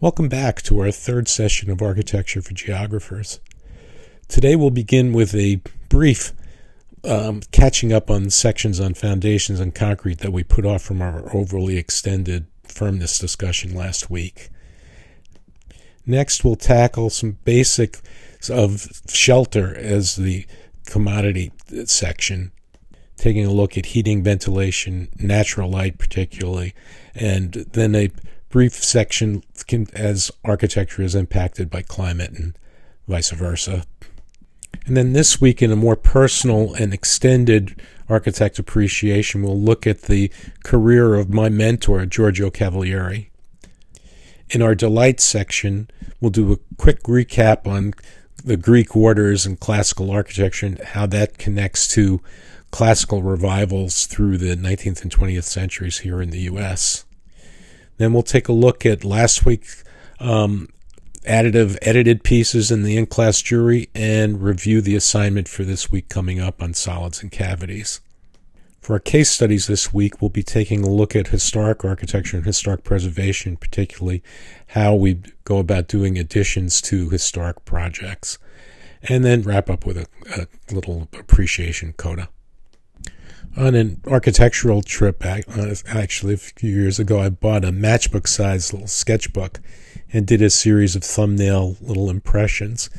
Welcome back to our third session of Architecture for Geographers. Today we'll begin with a brief catching up on sections on foundations and concrete that we put off from our overly extended firmness discussion last week. Next we'll tackle some basics of shelter as the commodity section, taking a look at heating, ventilation, natural light particularly, and then a brief section as architecture is impacted by climate and vice versa. And then this week, in a more personal and extended architect appreciation, we'll look at the career of my mentor, Giorgio Cavaglieri. In our delight section, we'll do a quick recap on the Greek orders and classical architecture and how that connects to classical revivals through the 19th and 20th centuries here in the U.S. Then we'll take a look at last week's edited pieces in the in-class jury and review the assignment for this week coming up on solids and cavities. For our case studies this week, we'll be taking a look at historic architecture and historic preservation, particularly how we go about doing additions to historic projects, and then wrap up with a little appreciation coda. On an architectural trip, actually a few years ago, I bought a matchbook-sized little sketchbook and did a series of thumbnail little impressions.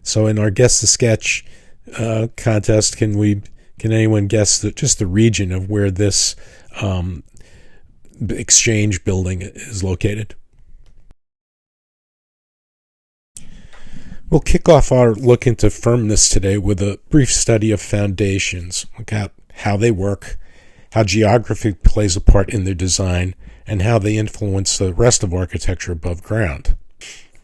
So in our Guess the Sketch contest, can anyone guess just the region of where this exchange building is located? We'll kick off our look into firmness today with a brief study of foundations. Look at how they work, how geography plays a part in their design, and how they influence the rest of architecture above ground.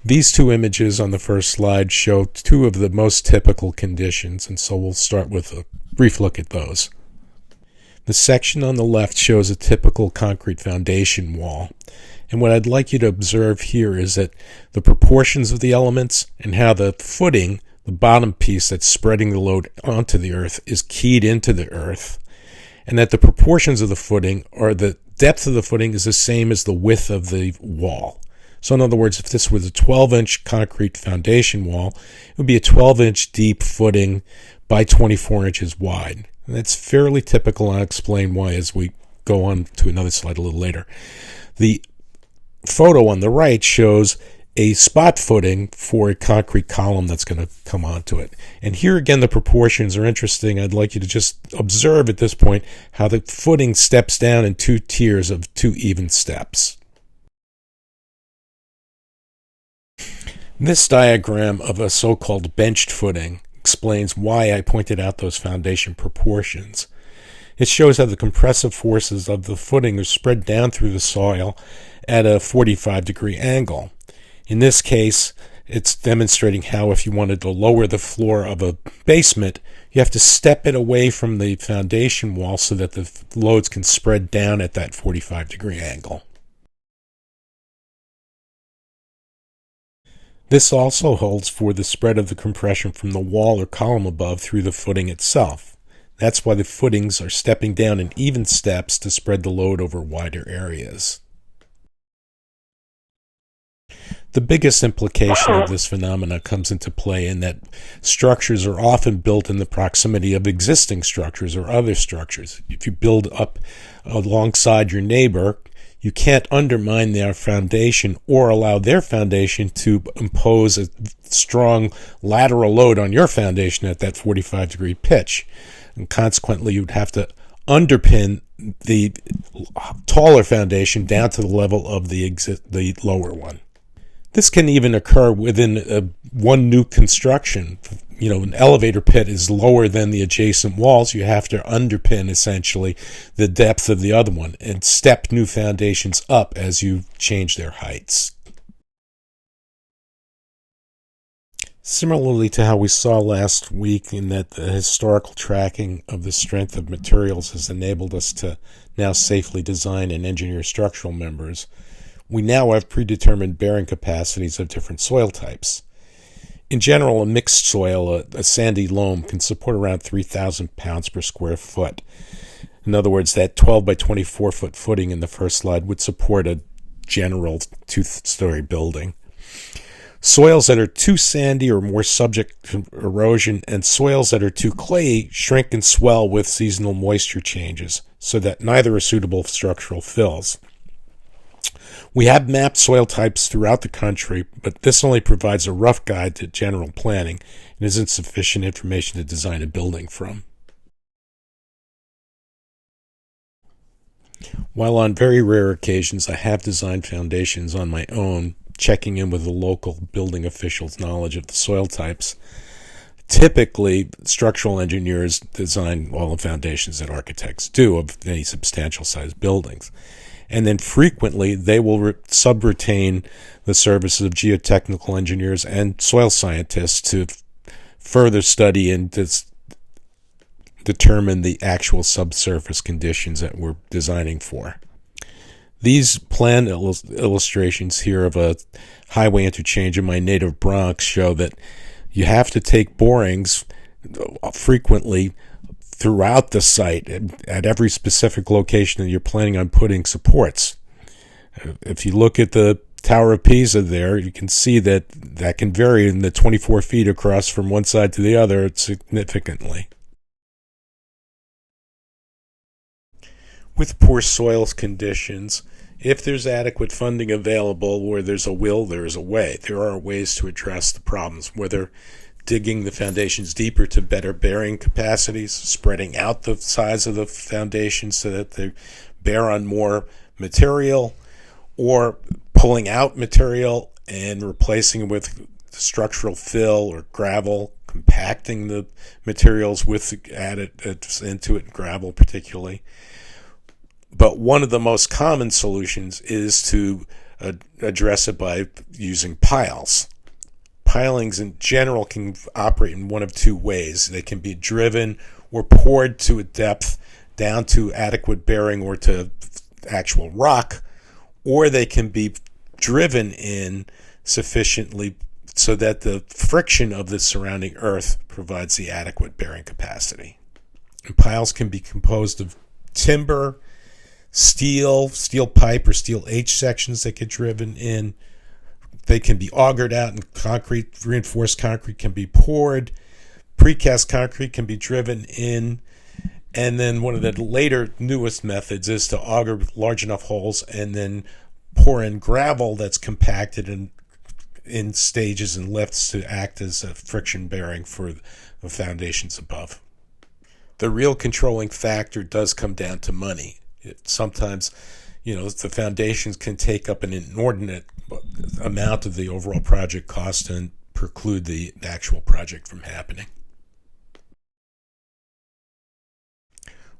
These two images on the first slide show two of the most typical conditions, and so we'll start with a brief look at those. The section on the left shows a typical concrete foundation wall, and what I'd like you to observe here is that the proportions of the elements and how the footing, the bottom piece that's spreading the load onto the earth, is keyed into the earth, and that the proportions of the footing, or the depth of the footing, is the same as the width of the wall. So in other words, if this was a 12-inch concrete foundation wall, it would be a 12-inch deep footing by 24 inches wide. And that's fairly typical, and I'll explain why as we go on to another slide a little later. The photo on the right shows a spot footing for a concrete column that's going to come onto it. And here again, the proportions are interesting. I'd like you to just observe at this point how the footing steps down in two tiers of two even steps. This diagram of a so-called benched footing explains why I pointed out those foundation proportions. It shows how the compressive forces of the footing are spread down through the soil at a 45-degree angle. In this case, it's demonstrating how if you wanted to lower the floor of a basement, you have to step it away from the foundation wall so that the loads can spread down at that 45-degree angle. This also holds for the spread of the compression from the wall or column above through the footing itself. That's why the footings are stepping down in even steps to spread the load over wider areas. The biggest implication of this phenomena comes into play in that structures are often built in the proximity of existing structures or other structures. If you build up alongside your neighbor, you can't undermine their foundation or allow their foundation to impose a strong lateral load on your foundation at that 45-degree pitch. And consequently, you'd have to underpin the taller foundation down to the level of the lower one. This can even occur within one new construction. An elevator pit is lower than the adjacent walls. You have to underpin, essentially, the depth of the other one and step new foundations up as you change their heights. Similarly to how we saw last week, in that the historical tracking of the strength of materials has enabled us to now safely design and engineer structural members, we now have predetermined bearing capacities of different soil types. In general, a mixed soil, a sandy loam, can support around 3,000 pounds per square foot. In other words, that 12 by 24 foot footing in the first slide would support a general two-story building. Soils that are too sandy are more subject to erosion, and soils that are too clayey shrink and swell with seasonal moisture changes, so that neither are suitable for structural fills. We have mapped soil types throughout the country, but this only provides a rough guide to general planning and isn't sufficient information to design a building from. While on very rare occasions I have designed foundations on my own, checking in with the local building official's knowledge of the soil types, typically structural engineers design all the foundations that architects do of any substantial sized buildings. And then frequently they will sub-retain the services of geotechnical engineers and soil scientists to further study and determine the actual subsurface conditions that we're designing for. These plan illustrations here of a highway interchange in my native Bronx show that you have to take borings frequently throughout the site at every specific location that you're planning on putting supports. If you look at the Tower of Pisa there, you can see that that can vary in the 24 feet across from one side to the other significantly. With poor soil conditions, if there's adequate funding available, where there's a will, there is a way. There are ways to address the problems, whether digging the foundations deeper to better bearing capacities, spreading out the size of the foundation so that they bear on more material, or pulling out material and replacing it with structural fill or gravel, compacting the materials with added into it, gravel particularly. But one of the most common solutions is to address it by using piles. Pilings in general can operate in one of two ways. They can be driven or poured to a depth down to adequate bearing or to actual rock, or they can be driven in sufficiently so that the friction of the surrounding earth provides the adequate bearing capacity. And piles can be composed of timber, steel pipe or steel H sections that get driven in. They can be augered out, and concrete, reinforced concrete can be poured. Precast concrete can be driven in. And then one of the later newest methods is to auger large enough holes and then pour in gravel that's compacted in stages and lifts to act as a friction bearing for the foundations above. The real controlling factor does come down to money. Sometimes, the foundations can take up an inordinate amount of the overall project cost and preclude the actual project from happening.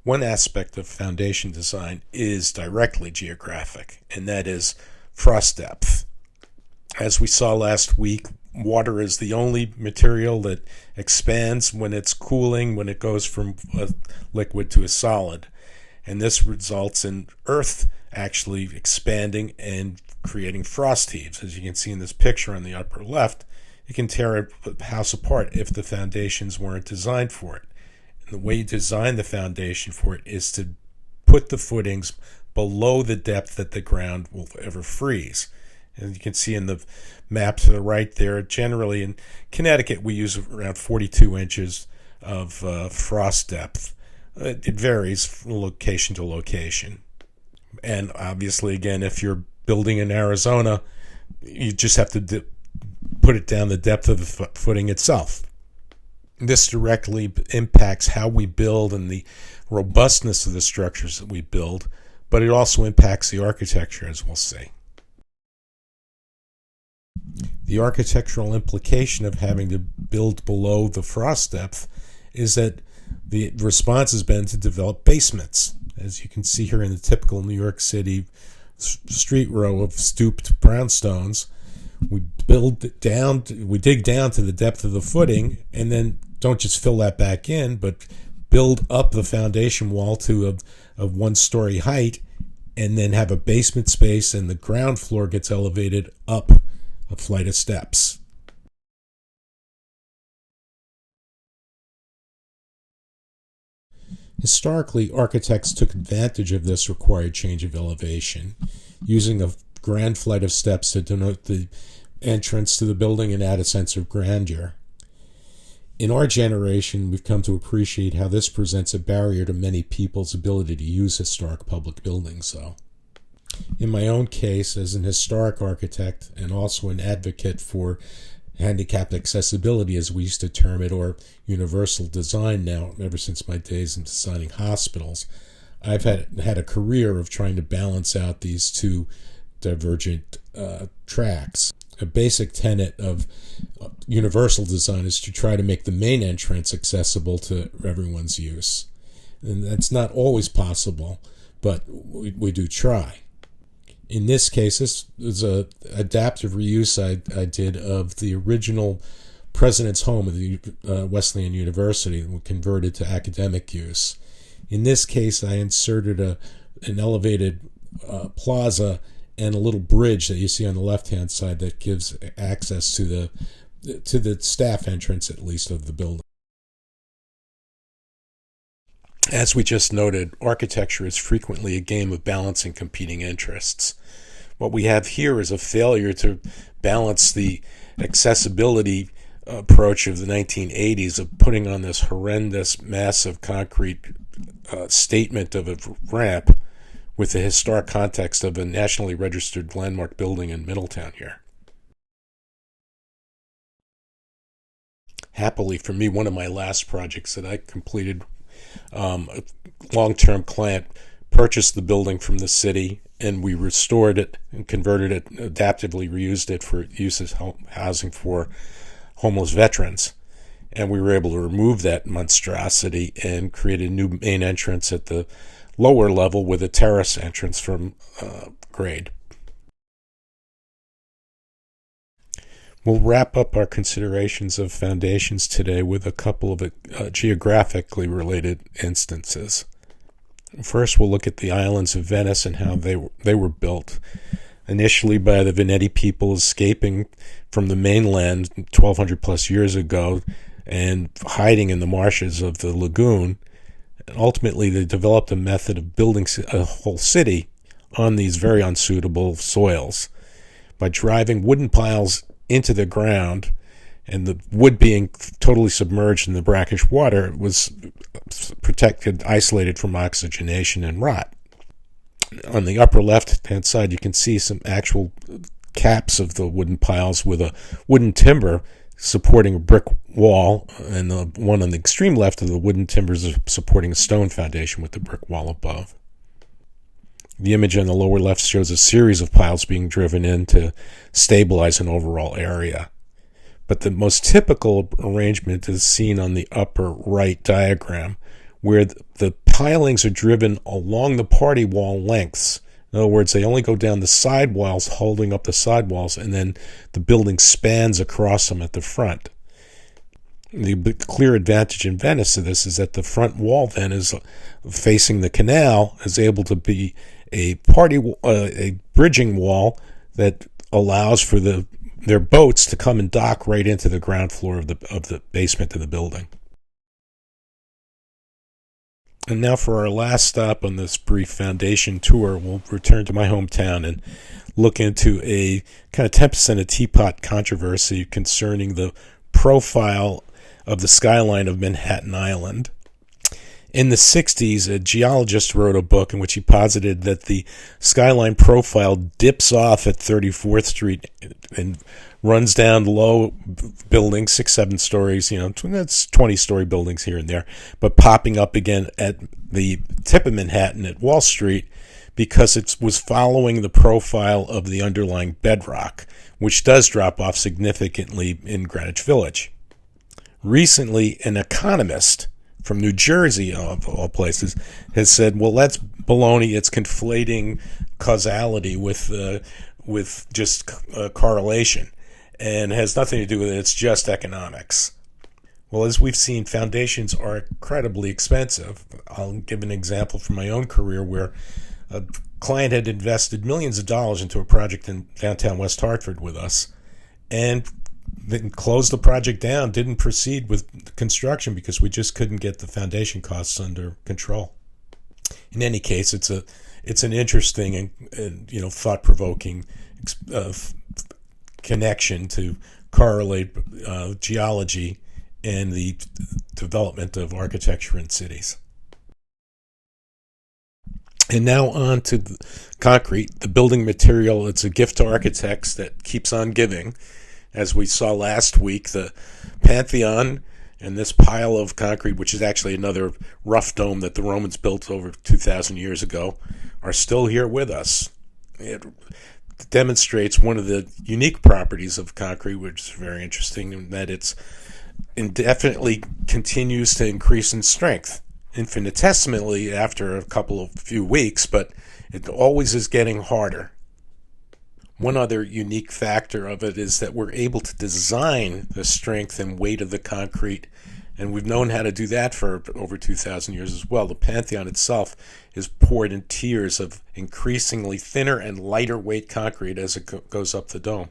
One aspect of foundation design is directly geographic, and that is frost depth. As we saw last week, water is the only material that expands when it's cooling, when it goes from a liquid to a solid. And this results in earth actually expanding and creating frost heaves. As you can see in this picture on the upper left, it can tear a house apart if the foundations weren't designed for it. And the way you design the foundation for it is to put the footings below the depth that the ground will ever freeze. And you can see in the map to the right there, generally in Connecticut we use around 42 inches of frost depth. It varies from location to location. And obviously, again, if you're building in Arizona, you just have to put it down the depth of the footing itself. This directly impacts how we build and the robustness of the structures that we build, but it also impacts the architecture, as we'll see. The architectural implication of having to build below the frost depth is that the response has been to develop basements. As you can see here in the typical New York City street row of stooped brownstones, we dig down to the depth of the footing and then don't just fill that back in, but build up the foundation wall to a one-story height and then have a basement space, and the ground floor gets elevated up a flight of steps. Historically, architects took advantage of this required change of elevation, using a grand flight of steps to denote the entrance to the building and add a sense of grandeur. In our generation, we've come to appreciate how this presents a barrier to many people's ability to use historic public buildings, though. In my own case, as an historic architect and also an advocate for handicapped accessibility, as we used to term it, or universal design now, ever since my days in designing hospitals, I've had a career of trying to balance out these two divergent tracks. A basic tenet of universal design is to try to make the main entrance accessible to everyone's use. And that's not always possible, but we do try. In this case, this is an adaptive reuse I did of the original president's home of the Wesleyan University and converted to academic use. In this case, I inserted an elevated plaza and a little bridge that you see on the left-hand side that gives access to the staff entrance, at least, of the building. As we just noted, architecture is frequently a game of balancing competing interests. What we have here is a failure to balance the accessibility approach of the 1980s of putting on this horrendous, massive concrete statement of a ramp with the historic context of a nationally registered landmark building in Middletown here. Happily for me, one of my last projects that I completed, a long-term client purchased the building from the city, and we restored it and converted it, adaptively reused it for use as housing for homeless veterans. And we were able to remove that monstrosity and create a new main entrance at the lower level with a terrace entrance from grade. We'll wrap up our considerations of foundations today with a couple of geographically related instances. First, we'll look at the islands of Venice and how they were built. Initially by the Veneti people escaping from the mainland 1,200 plus years ago and hiding in the marshes of the lagoon. And ultimately, they developed a method of building a whole city on these very unsuitable soils by driving wooden piles into the ground, and the wood being totally submerged in the brackish water was protected, isolated from oxygenation and rot. On the upper left-hand side, you can see some actual caps of the wooden piles with a wooden timber supporting a brick wall, and the one on the extreme left of the wooden timbers is supporting a stone foundation with the brick wall above. The image on the lower left shows a series of piles being driven in to stabilize an overall area. But the most typical arrangement is seen on the upper right diagram, where the pilings are driven along the party wall lengths. In other words, they only go down the side walls, holding up the side walls, and then the building spans across them at the front. The clear advantage in Venice of this is that the front wall then is facing the canal, is able to be a bridging wall that allows for their boats to come and dock right into the ground floor of the basement of the building. And now for our last stop on this brief foundation tour, we'll return to my hometown and look into a kind of tempest in a teapot controversy concerning the profile of the skyline of Manhattan Island. In the 60s, a geologist wrote a book in which he posited that the skyline profile dips off at 34th Street and runs down low buildings, 6-7 stories, that's 20-story buildings here and there, but popping up again at the tip of Manhattan at Wall Street because it was following the profile of the underlying bedrock, which does drop off significantly in Greenwich Village. Recently, an economist from New Jersey, of all places, has said, well, that's baloney. It's conflating causality with just correlation, and has nothing to do with it. It's just economics. Well, as we've seen, foundations are incredibly expensive. I'll give an example from my own career where a client had invested millions of dollars into a project in downtown West Hartford with us, and then closed the project down, didn't proceed with construction because we just couldn't get the foundation costs under control. In any case, it's it's an interesting and thought-provoking connection to correlate geology and the development of architecture in cities. And now on to concrete, the building material. It's a gift to architects that keeps on giving. As we saw last week, the Pantheon and this pile of concrete, which is actually another rough dome that the Romans built over 2,000 years ago, are still here with us. It demonstrates one of the unique properties of concrete, which is very interesting, in that it's indefinitely continues to increase in strength, infinitesimally after a few weeks, but it always is getting harder. One other unique factor of it is that we're able to design the strength and weight of the concrete, and we've known how to do that for over 2,000 years as well. The Pantheon itself is poured in tiers of increasingly thinner and lighter weight concrete as it goes up the dome.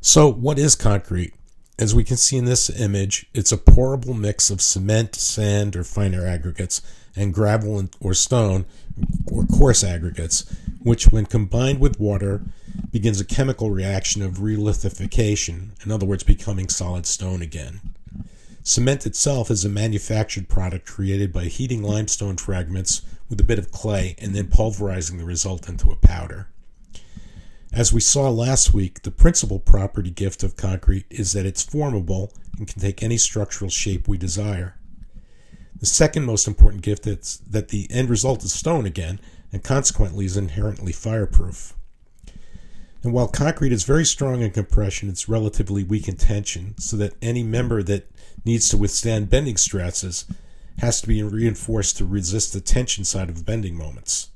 So what is concrete? As we can see in this image, it's a pourable mix of cement, sand, or finer aggregates, and gravel or stone, or coarse aggregates, which when combined with water begins a chemical reaction of relithification, in other words, becoming solid stone again. Cement itself is a manufactured product created by heating limestone fragments with a bit of clay and then pulverizing the result into a powder. As we saw last week, the principal property gift of concrete is that it's formable and can take any structural shape we desire. The second most important gift is that the end result is stone again, and consequently is inherently fireproof. And while concrete is very strong in compression, it's relatively weak in tension, so that any member that needs to withstand bending stresses has to be reinforced to resist the tension side of bending moments.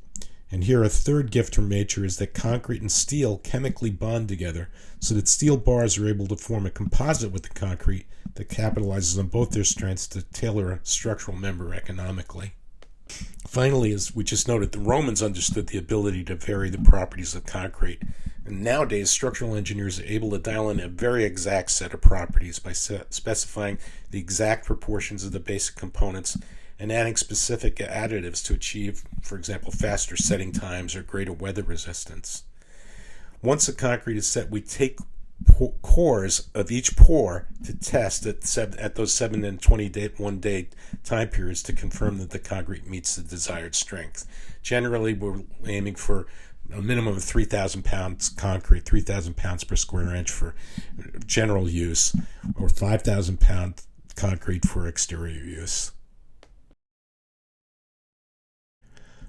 And here a third gift from nature is that concrete and steel chemically bond together so that steel bars are able to form a composite with the concrete that capitalizes on both their strengths to tailor a structural member economically. Finally, as we just noted, the Romans understood the ability to vary the properties of concrete. And nowadays, structural engineers are able to dial in a very exact set of properties by specifying the exact proportions of the basic components and adding specific additives to achieve, for example, faster setting times or greater weather resistance. Once the concrete is set, we take cores of each pour to test at those 7 and 21 day time periods to confirm that the concrete meets the desired strength. Generally, we're aiming for a minimum of 3,000 pounds concrete, 3,000 pounds per square inch for general use, or 5,000 pound concrete for exterior use.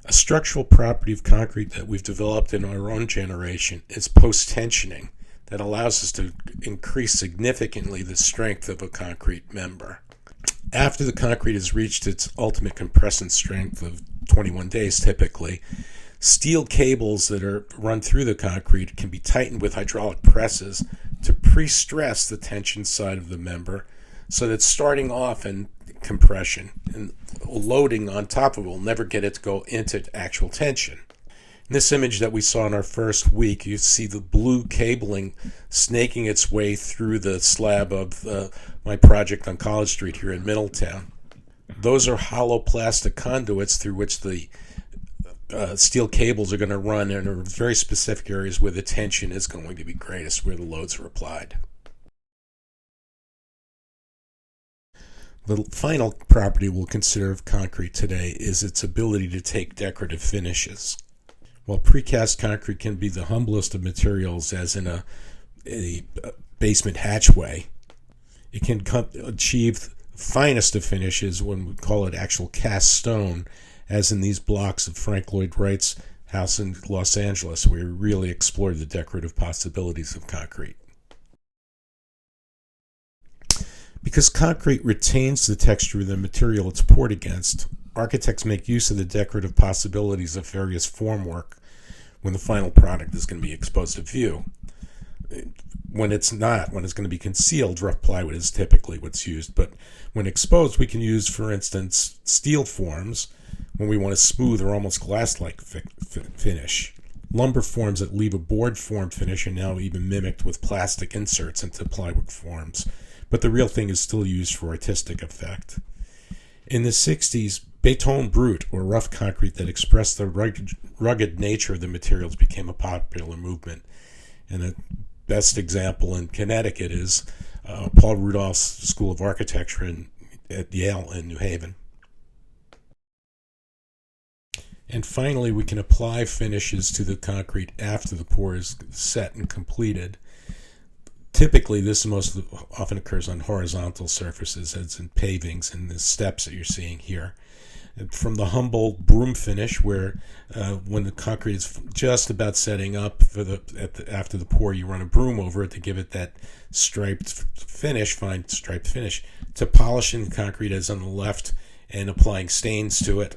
A structural property of concrete that we've developed in our own generation is post-tensioning, that allows us to increase significantly the strength of a concrete member. After the concrete has reached its ultimate compressant strength of 21 days typically, steel cables that are run through the concrete can be tightened with hydraulic presses to pre-stress the tension side of the member so that starting off in compression and loading on top of it will never get it to go into actual tension. In this image that we saw in our first week, you see the blue cabling snaking its way through the slab of my project on College Street here in Middletown. Those are hollow plastic conduits through which the steel cables are going to run in very specific areas where the tension is going to be greatest, where the loads are applied. The final property we'll consider of concrete today is its ability to take decorative finishes. While precast concrete can be the humblest of materials, as in a basement hatchway, it can achieve the finest of finishes when we call it actual cast stone, as in these blocks of Frank Lloyd Wright's house in Los Angeles, where we really explored the decorative possibilities of concrete. Because concrete retains the texture of the material it's poured against, architects make use of the decorative possibilities of various formwork when the final product is going to be exposed to view. When it's not, when it's going to be concealed, rough plywood is typically what's used. But when exposed, we can use, for instance, steel forms when we want a smooth or almost glass-like finish. Lumber forms that leave a board form finish are now even mimicked with plastic inserts into plywood forms. But the real thing is still used for artistic effect. In the 60s, Béton brut, or rough concrete that expressed the rugged nature of the materials, became a popular movement. And the best example in Connecticut is Paul Rudolph's School of Architecture at Yale in New Haven. And finally, we can apply finishes to the concrete after the pour is set and completed. Typically, this most often occurs on horizontal surfaces, as in pavings and the steps that you're seeing here. From the humble broom finish, where when the concrete is just about setting up after the pour, you run a broom over it to give it that striped finish, fine striped finish, to polishing the concrete as on the left and applying stains to it,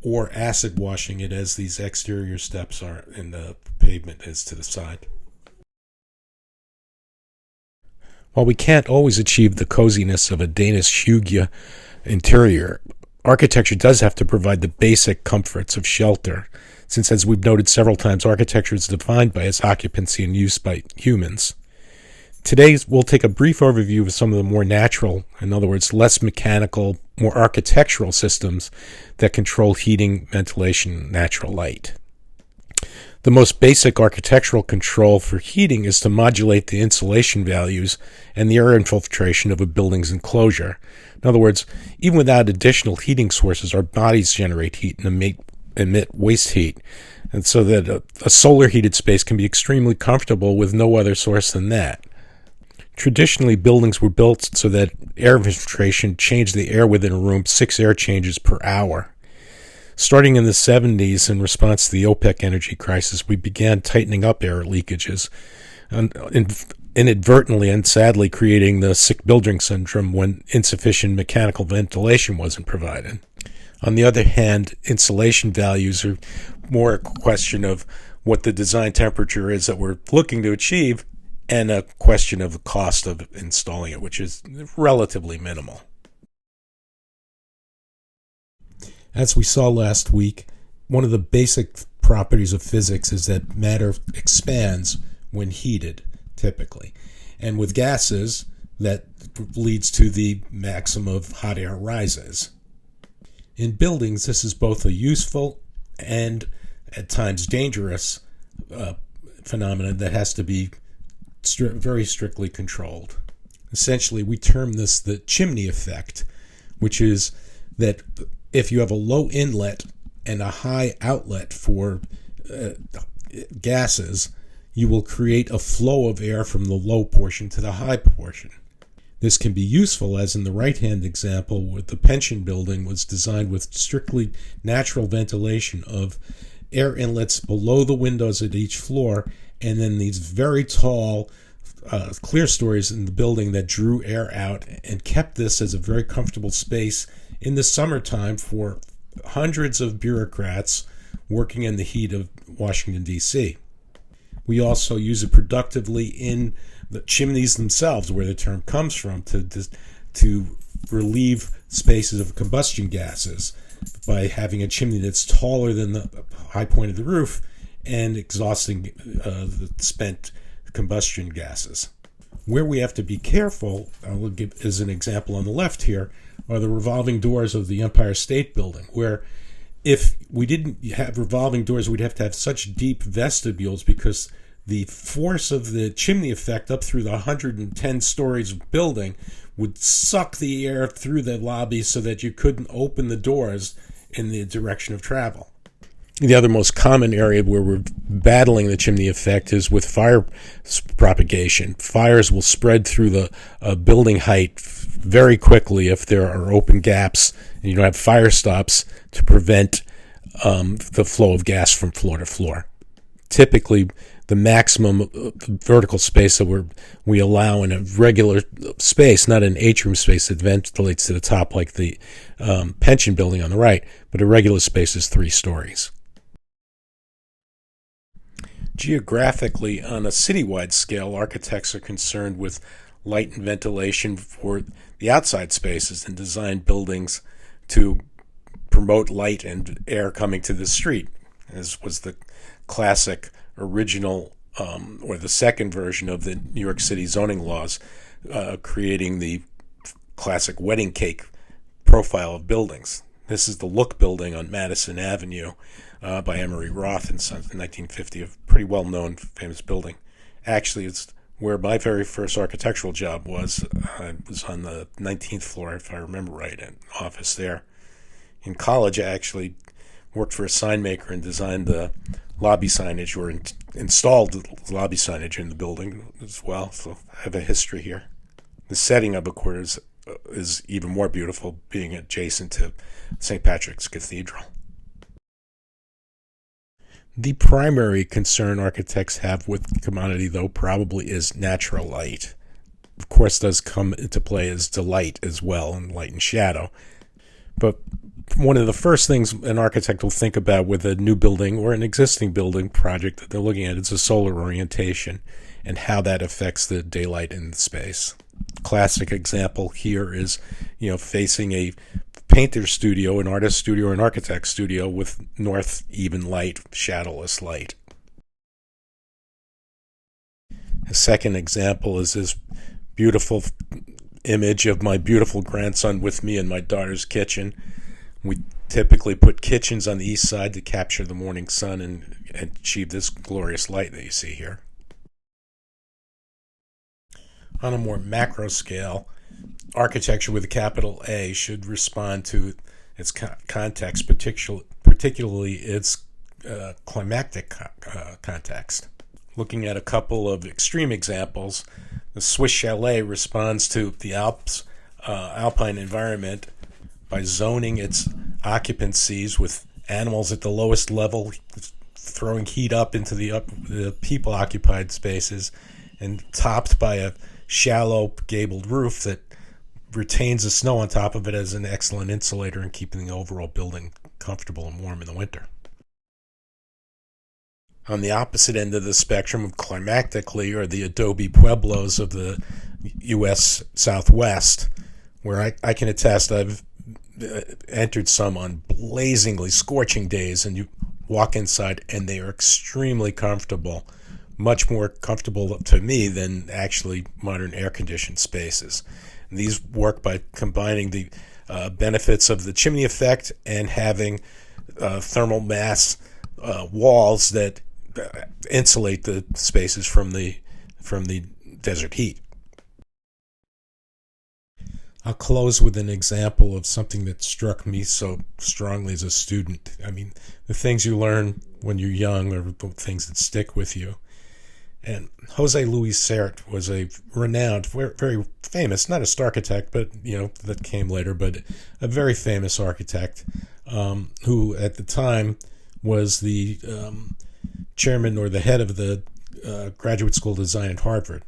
or acid washing it as these exterior steps are and the pavement is to the side. While we can't always achieve the coziness of a Danish hygge interior, architecture does have to provide the basic comforts of shelter, since, as we've noted several times, architecture is defined by its occupancy and use by humans. Today, we'll take a brief overview of some of the more natural, in other words, less mechanical, more architectural systems that control heating, ventilation, and natural light. The most basic architectural control for heating is to modulate the insulation values and the air infiltration of a building's enclosure. In other words, even without additional heating sources, our bodies generate heat and emit waste heat, and so that a solar heated space can be extremely comfortable with no other source than that. Traditionally, buildings were built so that air infiltration changed the air within a room 6 air changes per hour. Starting in the 70s, in response to the OPEC energy crisis, we began tightening up air leakages, inadvertently and sadly creating the sick building syndrome when insufficient mechanical ventilation wasn't provided. On the other hand, insulation values are more a question of what the design temperature is that we're looking to achieve, and a question of the cost of installing it, which is relatively minimal. As we saw last week, one of the basic properties of physics is that matter expands when heated, typically. And with gases, that leads to the maximum of hot air rises. In buildings, this is both a useful and at times dangerous phenomenon that has to be very strictly controlled. Essentially, we term this the chimney effect, which is that if you have a low inlet and a high outlet for gases, you will create a flow of air from the low portion to the high portion. This can be useful, as in the right-hand example, where the pension building was designed with strictly natural ventilation of air inlets below the windows at each floor, and then these very tall clear stories in the building that drew air out and kept this as a very comfortable space in the summertime for hundreds of bureaucrats working in the heat of Washington, D.C. We also use it productively in the chimneys themselves, where the term comes from, to relieve spaces of combustion gases by having a chimney that's taller than the high point of the roof and exhausting the spent combustion gases. Where we have to be careful, I will give as an example on the left here, are the revolving doors of the Empire State Building, where if we didn't have revolving doors, we'd have to have such deep vestibules because the force of the chimney effect up through the 110 stories of building would suck the air through the lobby so that you couldn't open the doors in the direction of travel. The other most common area where we're battling the chimney effect is with fire propagation. Fires will spread through the building height very quickly if there are open gaps and you don't have fire stops to prevent the flow of gas from floor to floor. Typically, the maximum vertical space that we allow in a regular space, not an atrium space that ventilates to the top like the pension building on the right, but a regular space is 3 stories. Geographically, on a citywide scale, architects are concerned with light and ventilation for the outside spaces and design buildings to promote light and air coming to the street, as was the classic original or the second version of the New York City zoning laws, creating the classic wedding cake profile of buildings. This is the Look building on Madison Avenue by Emery Roth in 1950, a pretty well-known, famous building. Actually, it's where my very first architectural job was. I was on the 19th floor, if I remember right, an office there. In college, I actually worked for a sign maker and designed the lobby signage, or installed the lobby signage in the building as well, so I have a history here. The setting of, course, is even more beautiful, being adjacent to St. Patrick's Cathedral. The primary concern architects have with commodity, though, probably is natural light. Of course, does come into play as delight as well, and light and shadow. But one of the first things an architect will think about with a new building or an existing building project that they're looking at is the solar orientation and how that affects the daylight in the space. Classic example here is, facing a painter's studio, an artist's studio, or an architect's studio with north even light, shadowless light. A second example is this beautiful image of my beautiful grandson with me in my daughter's kitchen. We typically put kitchens on the east side to capture the morning sun and achieve this glorious light that you see here. On a more macro scale, architecture with a capital A should respond to its context, particularly its climatic context. Looking at a couple of extreme examples, the Swiss chalet responds to the Alps, alpine environment by zoning its occupancies with animals at the lowest level, throwing heat up into the people-occupied spaces, and topped by a shallow gabled roof that retains the snow on top of it as an excellent insulator and keeping the overall building comfortable and warm in the winter. On the opposite end of the spectrum, climatically, are the adobe pueblos of the U.S. Southwest, where I can attest I've entered some on blazingly scorching days, and you walk inside and they are extremely comfortable, much more comfortable to me than actually modern air-conditioned spaces. And these work by combining the benefits of the chimney effect and having thermal mass walls that insulate the spaces from the desert heat. I'll close with an example of something that struck me so strongly as a student. I mean, the things you learn when you're young are the things that stick with you. And Jose Luis Sert was a renowned, very famous, not a star architect, but, that came later, but a very famous architect who at the time was the chairman or the head of the graduate school of design at Harvard.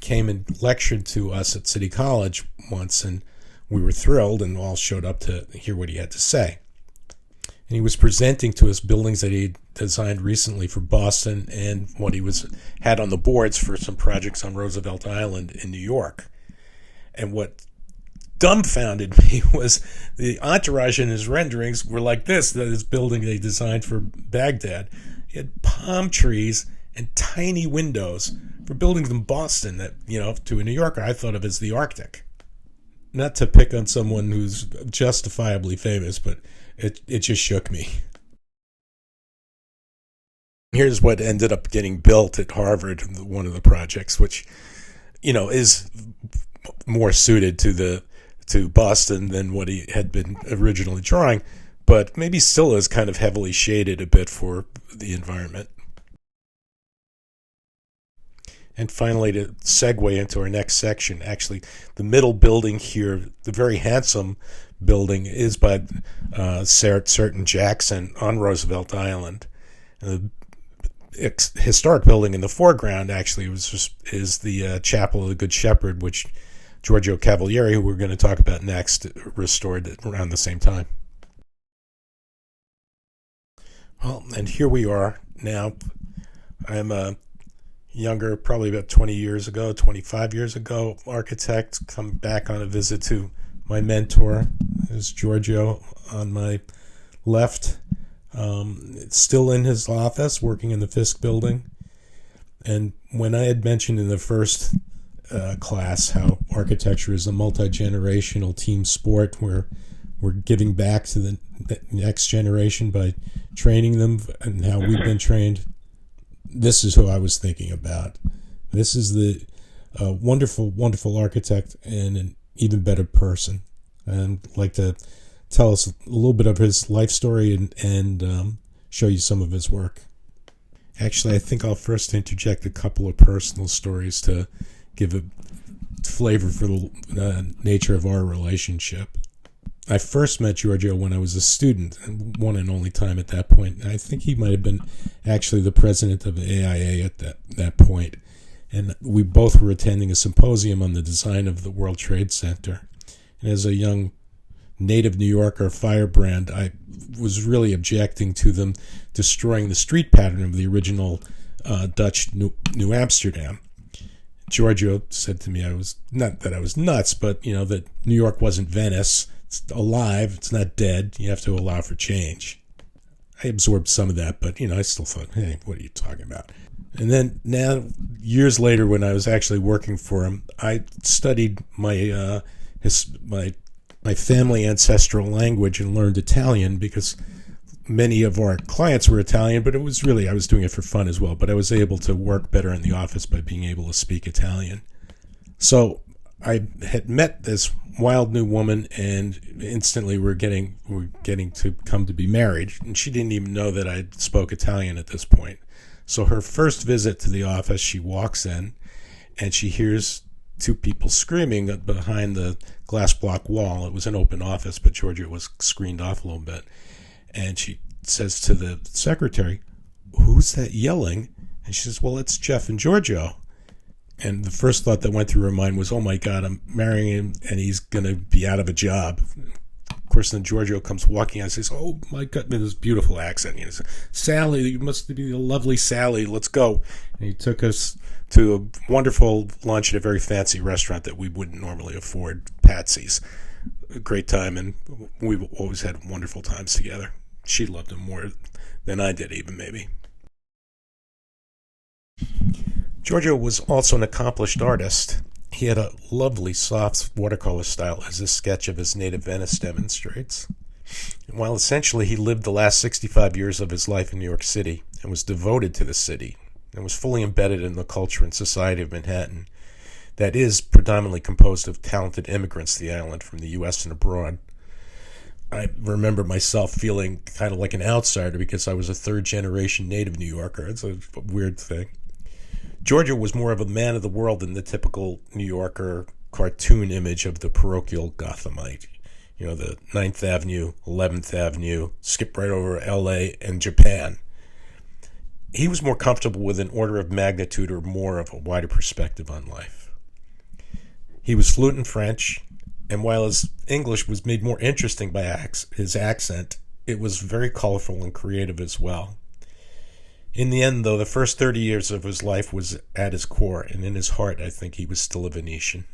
Came and lectured to us at City College once, and we were thrilled and all showed up to hear what he had to say. And he was presenting to us buildings that he designed recently for Boston and what he had on the boards for some projects on Roosevelt Island in New York. And what dumbfounded me was the entourage in his renderings were like this building they designed for Baghdad. He had palm trees and tiny windows for buildings in Boston that, to a New Yorker, I thought of as the Arctic. Not to pick on someone who's justifiably famous, but it just shook me. Here's what ended up getting built at Harvard, one of the projects, which, is more suited to Boston than what he had been originally drawing, but maybe still is kind of heavily shaded a bit for the environment. And finally, to segue into our next section, actually, the middle building here, the very handsome building, is by Sert and Jackson on Roosevelt Island. And the historic building in the foreground actually is the Chapel of the Good Shepherd, which Giorgio Cavaglieri, who we're going to talk about next, restored around the same time. Well, and here we are now. I'm a younger, probably about 25 years ago, architect, come back on a visit to my mentor. There's Giorgio on my left, still in his office, working in the Fisk building. And when I had mentioned in the first class how architecture is a multi-generational team sport where we're giving back to the next generation by training them and how we've been trained. This is who I was thinking about. This is the wonderful, wonderful architect and an even better person. And I'd like to tell us a little bit of his life story and show you some of his work. Actually, I think I'll first interject a couple of personal stories to give a flavor for the nature of our relationship. I first met Giorgio when I was a student, one and only time at that point. I think he might have been actually the president of AIA at that point. And we both were attending a symposium on the design of the World Trade Center. And as a young native New Yorker firebrand, I was really objecting to them destroying the street pattern of the original Dutch New Amsterdam. Giorgio said to me, I was not that I was nuts, but that New York wasn't Venice. It's alive. It's not dead. You have to allow for change. I absorbed some of that, but I still thought, hey, what are you talking about? And then now, years later, when I was actually working for him, I studied my family ancestral language and learned Italian because many of our clients were Italian, but it was really, I was doing it for fun as well. But I was able to work better in the office by being able to speak Italian. So I had met this wild new woman, and instantly we're getting to come to be married. And she didn't even know that I spoke Italian at this point. So her first visit to the office, she walks in, and she hears two people screaming behind the glass block wall. It was an open office, but Georgia was screened off a little bit. And she says to the secretary, "Who's that yelling?" And she says, "Well, it's Jeff and Giorgio." And the first thought that went through her mind was, oh my God, I'm marrying him and he's going to be out of a job. Of course, then Giorgio comes walking out and says, "Oh my God," with this beautiful accent. He says, "Sally, you must be a lovely Sally. Let's go." And he took us to a wonderful lunch at a very fancy restaurant that we wouldn't normally afford, Patsy's. A great time, and we've always had wonderful times together. She loved him more than I did, even maybe. Giorgio was also an accomplished artist. He had a lovely soft watercolor style, as this sketch of his native Venice demonstrates. And while essentially he lived the last 65 years of his life in New York City and was devoted to the city and was fully embedded in the culture and society of Manhattan, that is predominantly composed of talented immigrants to the island from the U.S. and abroad. I remember myself feeling kind of like an outsider because I was a third-generation native New Yorker. It's a weird thing. Giorgio was more of a man of the world than the typical New Yorker cartoon image of the parochial Gothamite. The 9th Avenue, 11th Avenue, skip right over L.A. and Japan. He was more comfortable with an order of magnitude or more of a wider perspective on life. He was fluent in French, and while his English was made more interesting by his accent, it was very colorful and creative as well. In the end, though, the first 30 years of his life was at his core, and in his heart, I think he was still a Venetian.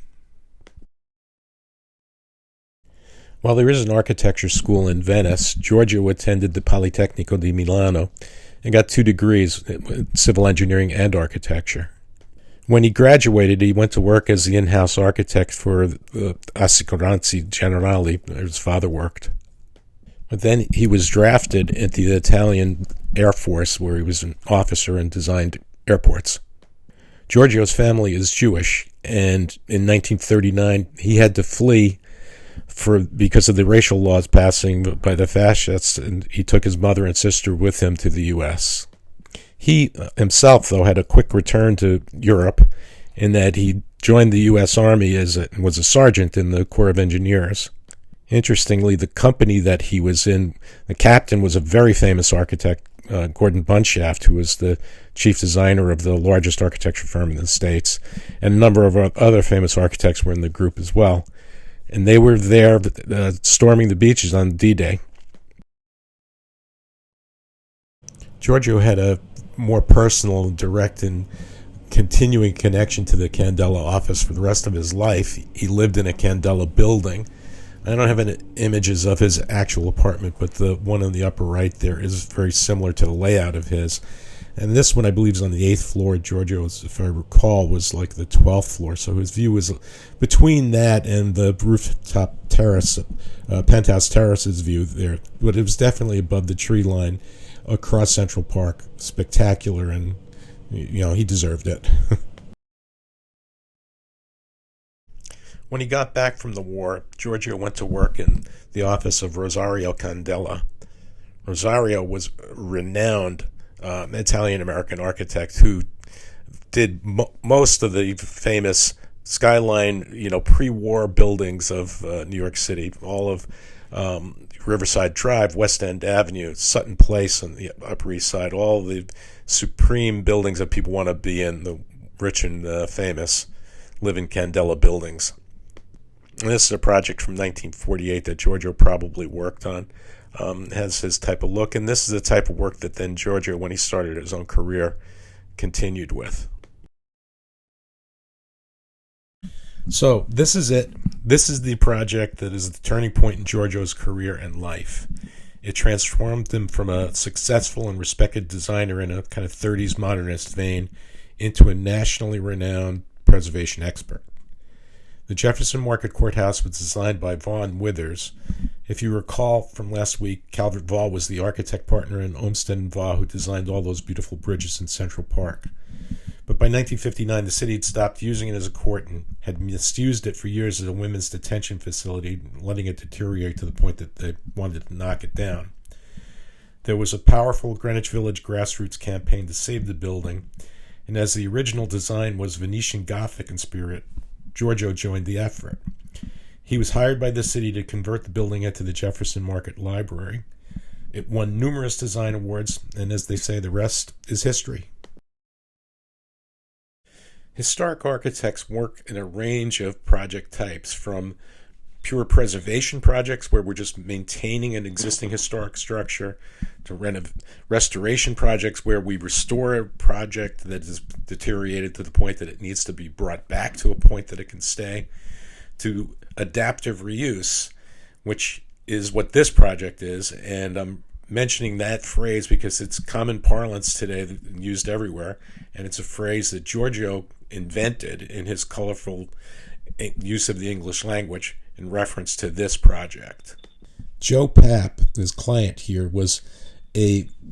While there is an architecture school in Venice, Giorgio attended the Politecnico di Milano and got 2 degrees in civil engineering and architecture. When he graduated, he went to work as the in-house architect for the Assicuranze Generali, where his father worked. But then he was drafted into the Italian Air Force, where he was an officer and designed airports. Giorgio's family is Jewish, and in 1939 he had to flee because of the racial laws passing by the fascists, and he took his mother and sister with him to the U.S. He himself, though, had a quick return to Europe in that he joined the U.S. Army and was a sergeant in the Corps of Engineers. Interestingly, the company that he was in, the captain was a very famous architect, Gordon Bunshaft, who was the chief designer of the largest architecture firm in the States, and a number of other famous architects were in the group as well. And they were there storming the beaches on D-Day. Giorgio had a more personal, direct, and continuing connection to the Candela office for the rest of his life. He lived in a Candela building. I don't have any images of his actual apartment, but the one in the upper right there is very similar to the layout of his. And this one, I believe, is on the 8th floor. Giorgio's, if I recall, was like the 12th floor. So his view was between that and the rooftop terrace, penthouse terrace's view there. But it was definitely above the tree line across Central Park. Spectacular, and, he deserved it. When he got back from the war, Giorgio went to work in the office of Rosario Candela. Rosario was a renowned Italian-American architect who did most of the famous skyline, pre-war buildings of New York City, all of Riverside Drive, West End Avenue, Sutton Place on the Upper East Side, all the supreme buildings that people want to be in, the rich and famous live in Candela buildings. And this is a project from 1948 that Giorgio probably worked on. Has his type of look, and this is the type of work that then Giorgio, when he started his own career, continued with. So this is it. This is the project that is the turning point in Giorgio's career and life. It transformed him from a successful and respected designer in a kind of 30s modernist vein into a nationally renowned preservation expert. The Jefferson Market Courthouse was designed by Vaughan Withers. If you recall from last week, Calvert Vaughn was the architect partner in Olmsted and Vaughn who designed all those beautiful bridges in Central Park. But by 1959, the city had stopped using it as a court and had misused it for years as a women's detention facility, letting it deteriorate to the point that they wanted to knock it down. There was a powerful Greenwich Village grassroots campaign to save the building, and as the original design was Venetian Gothic in spirit, Giorgio joined the effort. He was hired by the city to convert the building into the Jefferson Market Library. It won numerous design awards, and as they say, the rest is history. Historic architects work in a range of project types, from pure preservation projects where we're just maintaining an existing historic structure, to restoration projects where we restore a project that is deteriorated to the point that it needs to be brought back to a point that it can stay, to adaptive reuse, which is what this project is. And I'm mentioning that phrase because it's common parlance today, used everywhere, and it's a phrase that Giorgio invented in his colorful use of the English language in reference to this project. Joe Papp, his client here,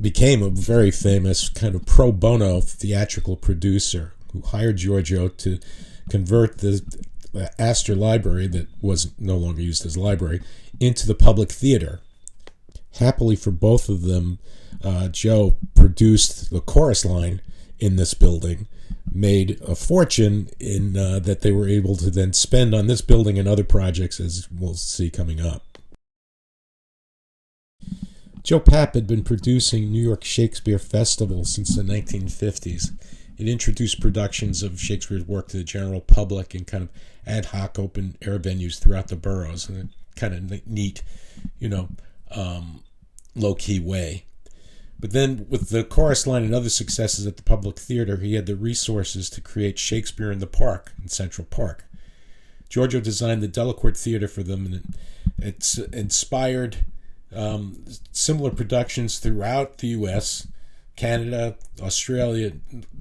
became a very famous kind of pro bono theatrical producer who hired Giorgio to convert the Astor Library, that was no longer used as a library, into the public theater. Happily for both of them, Joe produced the chorus line in this building, made a fortune in that they were able to then spend on this building and other projects, as we'll see coming up. Joe Papp had been producing New York Shakespeare Festival since the 1950s. It introduced productions of Shakespeare's work to the general public in kind of ad hoc open air venues throughout the boroughs, in a kind of neat, low-key way. But then with the chorus line and other successes at the public theater, he had the resources to create Shakespeare in the Park in Central Park. Giorgio designed the Delacorte Theater for them, and it's inspired similar productions throughout the U.S., Canada, Australia,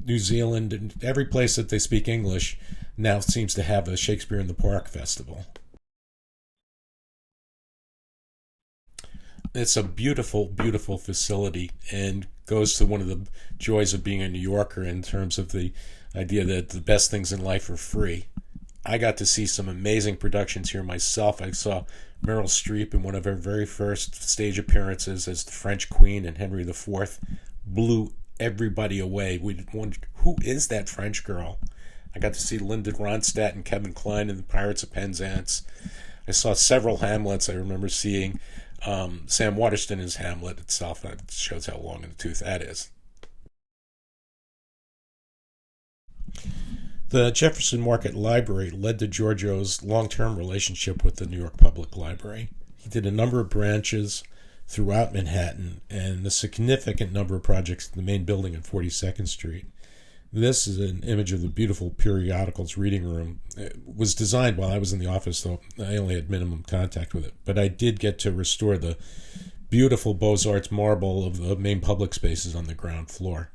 New Zealand, and every place that they speak English now seems to have a Shakespeare in the Park festival. It's a beautiful, beautiful facility, and goes to one of the joys of being a New Yorker in terms of the idea that the best things in life are free. I got to see some amazing productions here myself. I saw Meryl Streep in one of her very first stage appearances as the French Queen in Henry IV. Blew everybody away. We wondered, who is that French girl? I got to see Linda Ronstadt and Kevin Kline in the Pirates of Penzance. I saw several Hamlets. I remember seeing Sam Waterston as Hamlet itself. That shows how long in the tooth that is. The Jefferson Market Library led to Giorgio's long-term relationship with the New York Public Library. He did a number of branches throughout Manhattan and a significant number of projects in the main building at 42nd Street. This is an image of the beautiful periodicals reading room. It was designed while I was in the office, though I only had minimum contact with it. But I did get to restore the beautiful Beaux-Arts marble of the main public spaces on the ground floor.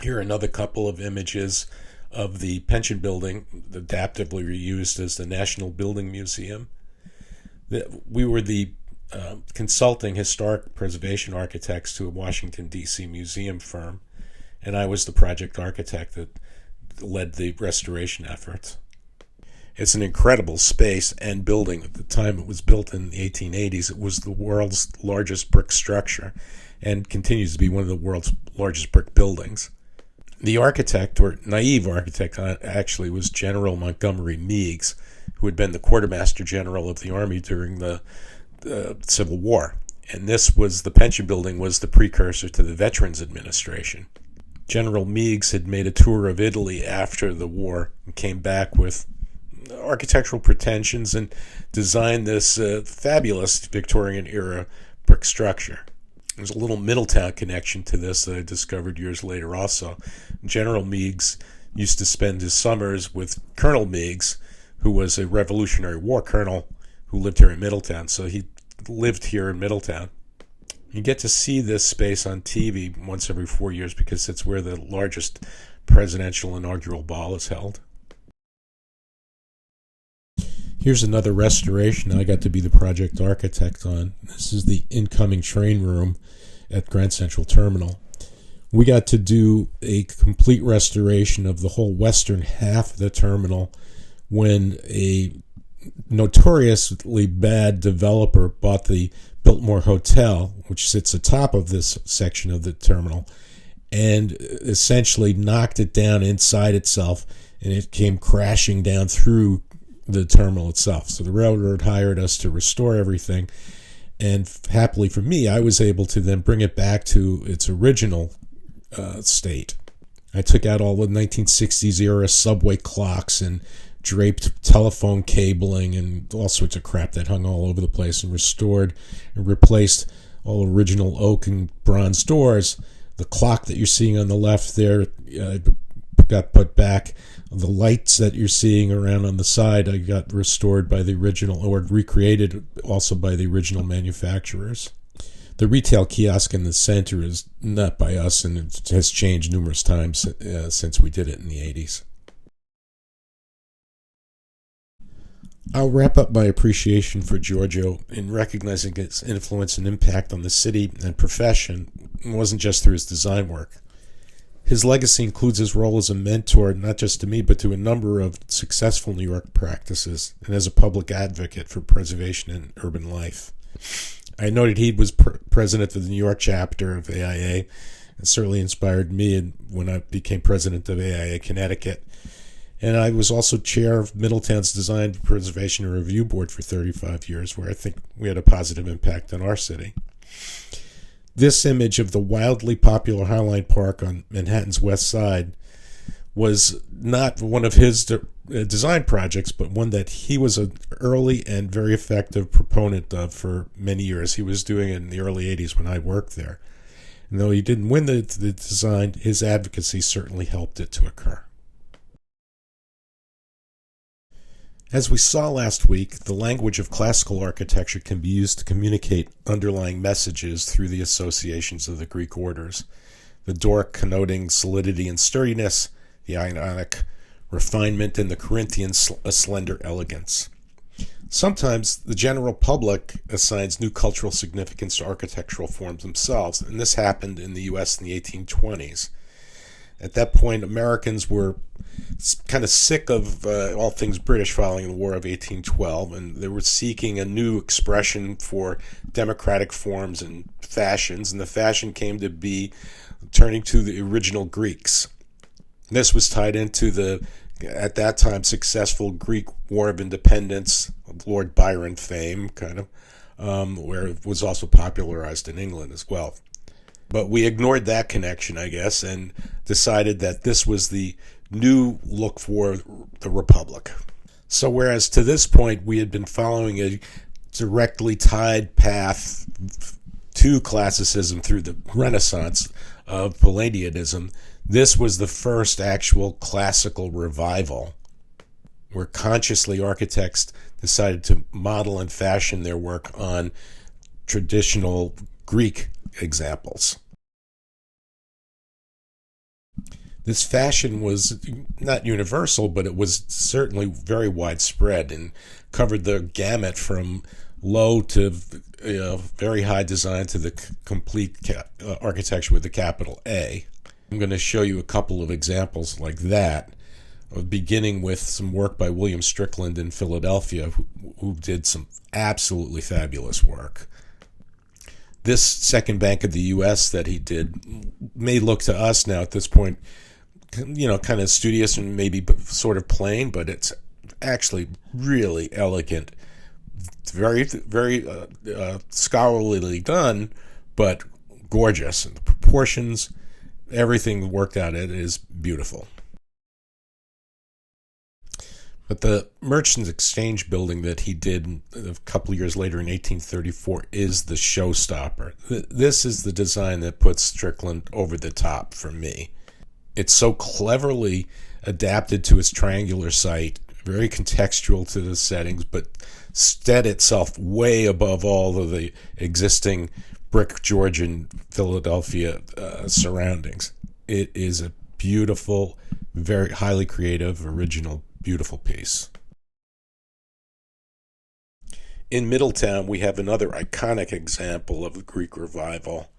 Here are another couple of images of the pension building, adaptively reused as the National Building Museum. We were the consulting historic preservation architects to a Washington, D.C. museum firm, and I was the project architect that led the restoration efforts. It's an incredible space and building. At the time it was built in the 1880s, it was the world's largest brick structure and continues to be one of the world's largest brick buildings. The architect, or naive architect, actually was General Montgomery Meigs, who had been the quartermaster general of the Army during the Civil War. And the pension building was the precursor to the Veterans Administration. General Meigs had made a tour of Italy after the war and came back with architectural pretensions and designed this fabulous Victorian-era brick structure. There's a little Middletown connection to this that I discovered years later also. General Meigs used to spend his summers with Colonel Meigs, who was a Revolutionary War colonel who lived here in Middletown. So he lived here in Middletown. You get to see this space on TV once every 4 years because it's where the largest presidential inaugural ball is held. Here's another restoration I got to be the project architect on. This is the incoming train room at Grand Central Terminal. We got to do a complete restoration of the whole western half of the terminal when a notoriously bad developer bought the Biltmore Hotel, which sits atop of this section of the terminal, and essentially knocked it down inside itself, and it came crashing down through the terminal itself. So the railroad hired us to restore everything, and happily for me, I was able to then bring it back to its original state. I took out all the 1960s era subway clocks and draped telephone cabling and all sorts of crap that hung all over the place, and restored and replaced all original oak and bronze doors. The clock that you're seeing on the left there got put back. The lights that you're seeing around on the side, I got restored by the original, or recreated also by the original manufacturers. The retail kiosk in the center is not by us, and it has changed numerous times since we did it in the 80s. I'll wrap up my appreciation for Giorgio in recognizing his influence and impact on the city and profession. It wasn't just through his design work. His legacy includes his role as a mentor, not just to me, but to a number of successful New York practices, and as a public advocate for preservation and urban life. I noted he was president of the New York chapter of AIA, and certainly inspired me when I became president of AIA Connecticut. And I was also chair of Middletown's Design, Preservation, and Review Board for 35 years, where I think we had a positive impact on our city. This image of the wildly popular Highline Park on Manhattan's west side was not one of his design projects, but one that he was an early and very effective proponent of for many years. He was doing it in the early 80s when I worked there. And though he didn't win the design, his advocacy certainly helped it to occur. As we saw last week, the language of classical architecture can be used to communicate underlying messages through the associations of the Greek orders. The Doric connoting solidity and sturdiness, the Ionic refinement, and the Corinthian a slender elegance. Sometimes the general public assigns new cultural significance to architectural forms themselves, and this happened in the U.S. in the 1820s. At that point, Americans were kind of sick of all things British following the War of 1812, and they were seeking a new expression for democratic forms and fashions, and the fashion came to be turning to the original Greeks. This was tied into the, at that time, successful Greek War of Independence, Lord Byron fame, kind of, where it was also popularized in England as well. But we ignored that connection, I guess, and decided that this was the new look for the Republic. So whereas to this point we had been following a directly tied path to classicism through the Renaissance of Palladianism, this was the first actual classical revival, where consciously architects decided to model and fashion their work on traditional Greek examples. This fashion was not universal, but it was certainly very widespread and covered the gamut from low to very high design to the complete architecture with the capital A. I'm going to show you a couple of examples like that, beginning with some work by William Strickland in Philadelphia, who did some absolutely fabulous work. This second bank of the U.S. that he did may look to us now at this point, kind of studious and maybe sort of plain, but it's actually really elegant, very, very scholarly done, but gorgeous. And the proportions, everything worked out, it is beautiful. But the Merchants Exchange building that he did a couple of years later in 1834 is the showstopper. This is the design that puts Strickland over the top for me. It's so cleverly adapted to its triangular site, very contextual to the settings, but set itself way above all of the existing brick Georgian Philadelphia surroundings. It is a beautiful, very highly creative, original, beautiful piece. In Middletown, we have another iconic example of the Greek Revival,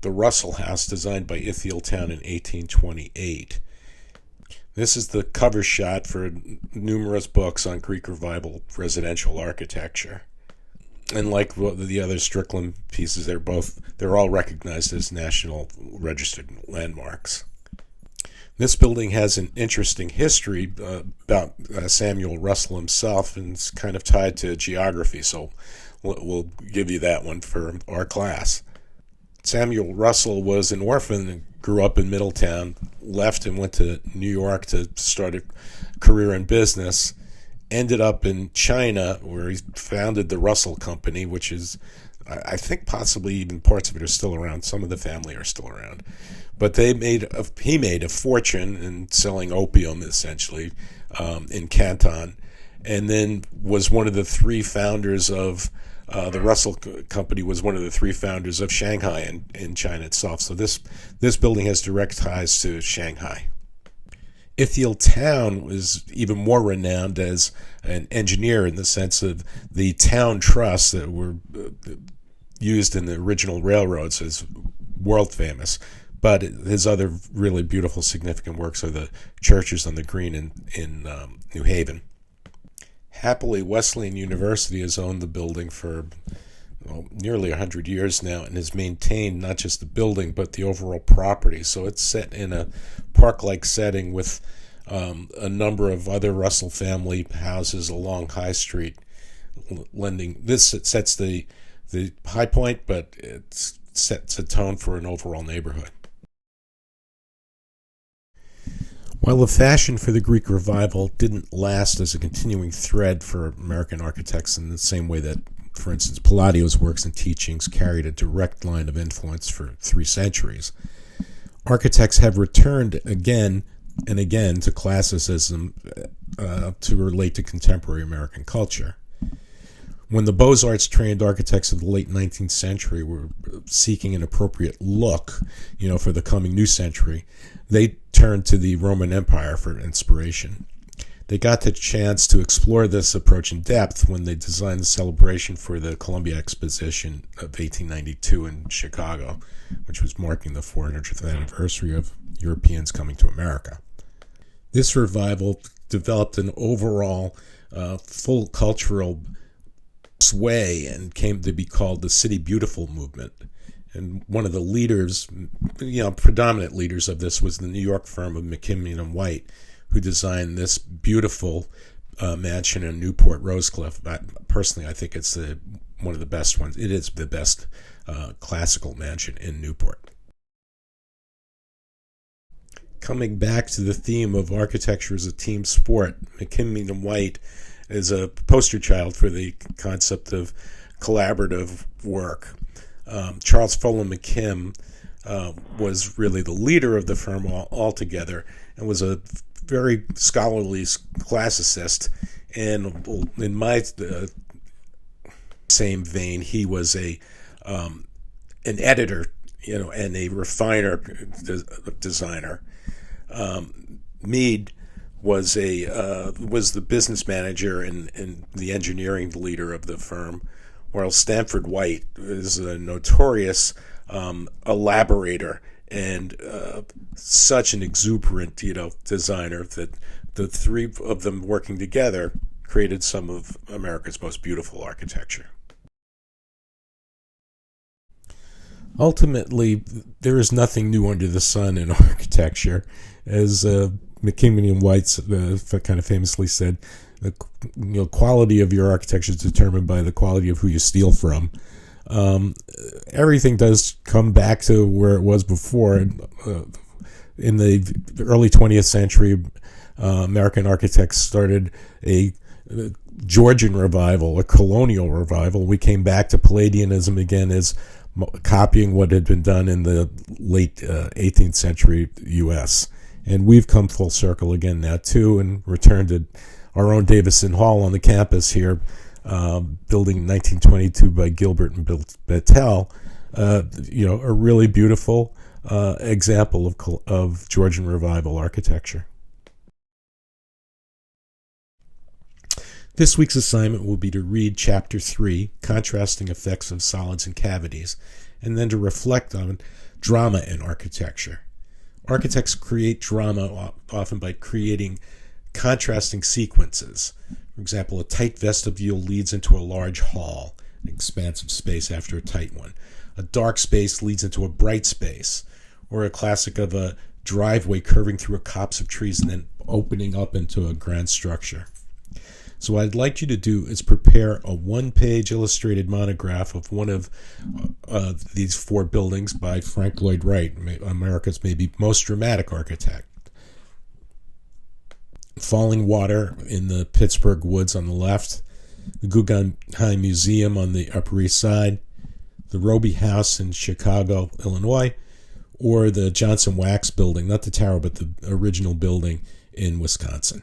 the Russell House, designed by Ithiel-Town in 1828. This is the cover shot for numerous books on Greek Revival residential architecture. And like the other Strickland pieces, they're all recognized as National Registered Landmarks. This building has an interesting history about Samuel Russell himself, and it's kind of tied to geography, so we'll give you that one for our class. Samuel Russell was an orphan and grew up in Middletown, left and went to New York to start a career in business, ended up in China where he founded the Russell Company, which is, I think possibly even parts of it are still around. Some of the family are still around. But he made a fortune in selling opium, essentially, in Canton, and then was one of the three founders of the Russell Company was one of the three founders of Shanghai in China itself. So this building has direct ties to Shanghai. Ithiel-Town was even more renowned as an engineer in the sense of the town truss that were used in the original railroads is world famous. But his other really beautiful, significant works are the churches on the green in New Haven. Happily, Wesleyan University has owned the building for nearly 100 years now and has maintained not just the building but the overall property. So it's set in a park-like setting with a number of other Russell family houses along High Street. It sets the high point, but it sets a tone for an overall neighborhood. While the fashion for the Greek Revival didn't last as a continuing thread for American architects in the same way that, for instance, Palladio's works and teachings carried a direct line of influence for 3 centuries, architects have returned again and again to classicism to relate to contemporary American culture. When the Beaux-Arts trained architects of the late 19th century were seeking an appropriate look, for the coming new century, they turned to the Roman Empire for inspiration. They got the chance to explore this approach in depth when they designed the celebration for the Columbia Exposition of 1892 in Chicago, which was marking the 400th anniversary of Europeans coming to America. This revival developed an overall full cultural sway and came to be called the City Beautiful movement. And one of the leaders, predominant leaders of this was the New York firm of McKinney & White, who designed this beautiful mansion in Newport Rosecliff. Personally, I think it's one of the best ones. It is the best classical mansion in Newport. Coming back to the theme of architecture as a team sport, McKinney & White is a poster child for the concept of collaborative work. Charles Fulham McKim was really the leader of the firm altogether and was a very scholarly classicist. And in my same vein, he was an editor, and a refiner designer. Mead was the business manager and the engineering leader of the firm, while Stanford White is a notorious elaborator and such an exuberant, designer that the three of them working together created some of America's most beautiful architecture. Ultimately, there is nothing new under the sun in architecture. As McKinney and White kind of famously said, the quality of your architecture is determined by the quality of who you steal from. Everything does come back to where it was before. In the early 20th century, American architects started a Georgian revival, a colonial revival. We came back to Palladianism again as copying what had been done in the late 18th century U.S. And we've come full circle again now, too, and returned to our own Davison Hall on the campus here, building in 1922 by Gilbert and Battelle, a really beautiful example of Georgian revival architecture. This week's assignment will be to read Chapter 3, Contrasting Effects of Solids and Cavities, and then to reflect on drama in architecture. Architects create drama often by creating contrasting sequences. For example, a tight vestibule leads into a large hall, an expansive space after a tight one. A dark space leads into a bright space, or a classic of a driveway curving through a copse of trees and then opening up into a grand structure. So what I'd like you to do is prepare a one-page illustrated monograph of one of these four buildings by Frank Lloyd Wright, America's maybe most dramatic architect. Falling Water in the Pittsburgh woods on the left, the Guggenheim Museum on the Upper East Side, the Roby House in Chicago, Illinois, or the Johnson Wax building, not the tower, but the original building in Wisconsin.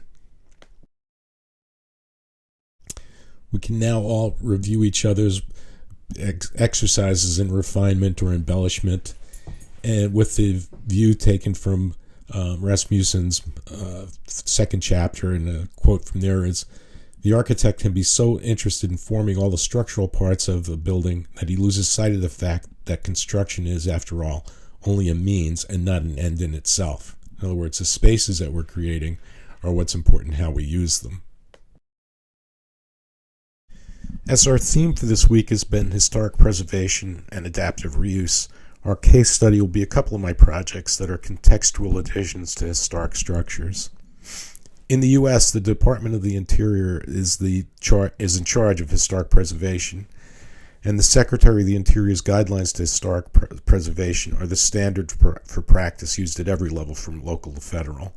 We can now all review each other's exercises in refinement or embellishment, and with the view taken from Rasmussen's second chapter, and a quote from there is, "The architect can be so interested in forming all the structural parts of a building that he loses sight of the fact that construction is, after all, only a means and not an end in itself." In other words, the spaces that we're creating are what's important, how we use them. As our theme for this week has been historic preservation and adaptive reuse, our case study will be a couple of my projects that are contextual additions to historic structures. In the U.S., the Department of the Interior is in charge of historic preservation, and the Secretary of the Interior's guidelines to historic preservation are the standard for practice used at every level, from local to federal.